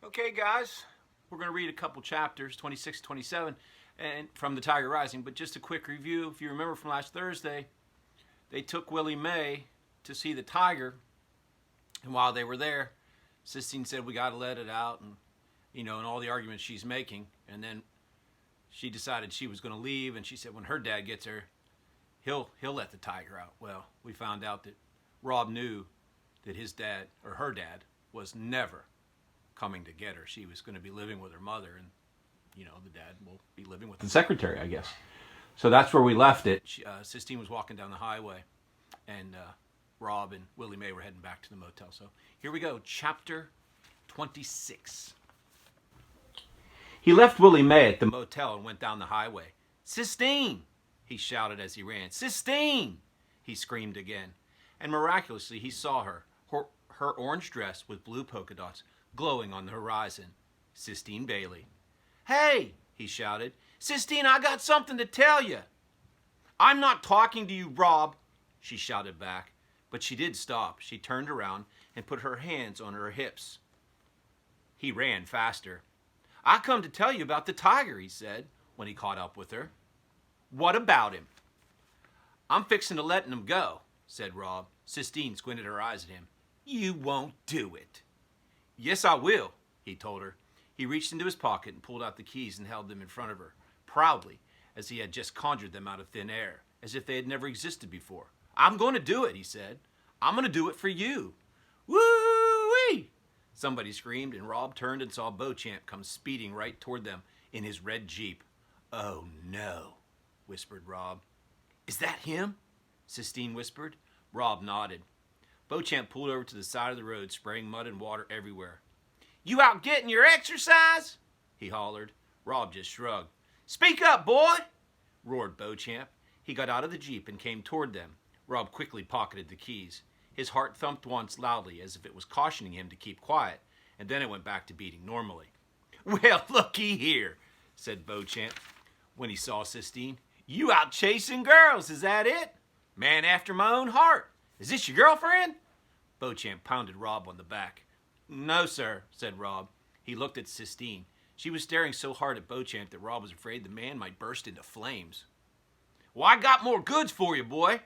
Okay, guys, we're going to read a couple chapters, 26, 27, and from The Tiger Rising. But just a quick review. If you remember from last Thursday, they took Willie Mae to see the tiger. And while they were there, Sistine said, we got to let it out, and all the arguments she's making. And then she decided she was going to leave, and she said when her dad gets her, he'll let the tiger out. Well, we found out that Rob knew that his dad, or her dad, was never coming to get her. She was going to be living with her mother, and the dad will be living with the secretary, I guess. So that's where we left it. Sistine was walking down the highway, and Rob and Willie Mae were heading back to the motel. So here we go, chapter 26. He left Willie Mae at the motel and went down the highway. Sistine, he shouted as he ran. Sistine, he screamed again. And miraculously he saw her orange dress with blue polka dots glowing on the horizon. Sistine Bailey. Hey, he shouted. Sistine, I got something to tell you. I'm not talking to you, Rob, she shouted back. But she did stop. She turned around and put her hands on her hips. He ran faster. I come to tell you about the tiger, he said when he caught up with her. What about him? I'm fixing to letting him go, said Rob. Sistine squinted her eyes at him. You won't do it. Yes, I will, he told her. He reached into his pocket and pulled out the keys and held them in front of her, proudly, as he had just conjured them out of thin air, as if they had never existed before. I'm going to do it, he said. I'm going to do it for you. Woo-wee! Somebody screamed, and Rob turned and saw Beauchamp come speeding right toward them in his red Jeep. Oh, no, whispered Rob. Is that him? Sistine whispered. Rob nodded. Beauchamp pulled over to the side of the road, spraying mud and water everywhere. You out getting your exercise? He hollered. Rob just shrugged. Speak up, boy, roared Beauchamp. He got out of the Jeep and came toward them. Rob quickly pocketed the keys. His heart thumped once loudly, as if it was cautioning him to keep quiet, and then it went back to beating normally. Well, looky here, said Beauchamp when he saw Sistine. You out chasing girls, is that it? Man after my own heart. Is this your girlfriend? Beauchamp pounded Rob on the back. No, sir, said Rob. He looked at Sistine. She was staring so hard at Beauchamp that Rob was afraid the man might burst into flames. Well, I got more goods for you, boy.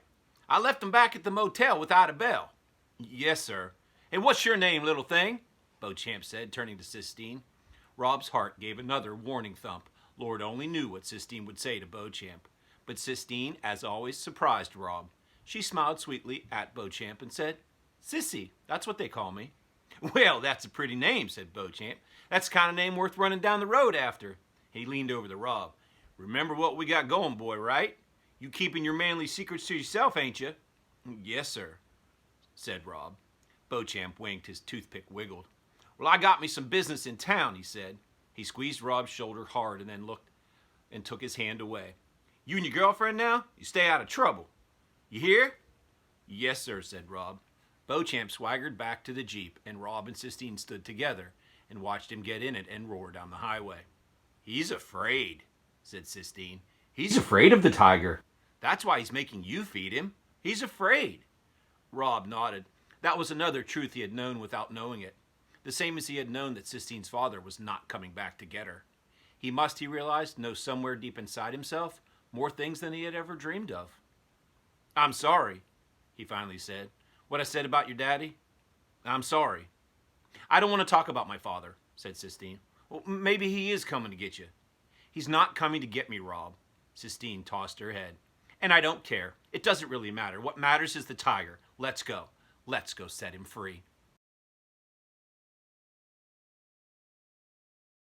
I left them back at the motel without a bell. Yes, sir. And what's your name, little thing? Beauchamp said, turning to Sistine. Rob's heart gave another warning thump. Lord only knew what Sistine would say to Beauchamp. But Sistine, as always, surprised Rob. She smiled sweetly at Beauchamp and said, Sissy, that's what they call me. Well, that's a pretty name, said Beauchamp. That's the kind of name worth running down the road after. He leaned over to Rob. Remember what we got going, boy, right? You keeping your manly secrets to yourself, ain't you? Yes, sir, said Rob. Beauchamp winked. His toothpick wiggled. Well, I got me some business in town, he said. He squeezed Rob's shoulder hard and then looked and took his hand away. You and your girlfriend now? You stay out of trouble. You hear? Yes, sir, said Rob. Beauchamp swaggered back to the Jeep, and Rob and Sistine stood together and watched him get in it and roar down the highway. He's afraid, said Sistine. He's afraid of the tiger. That's why he's making you feed him. He's afraid. Rob nodded. That was another truth he had known without knowing it. The same as he had known that Sistine's father was not coming back to get her. He must, he realized, know somewhere deep inside himself more things than he had ever dreamed of. I'm sorry, he finally said. What I said about your daddy? I'm sorry. I don't want to talk about my father, said Sistine. Well, maybe he is coming to get you. He's not coming to get me, Rob. Sistine tossed her head. And I don't care. It doesn't really matter. What matters is the tiger. Let's go. Let's go set him free.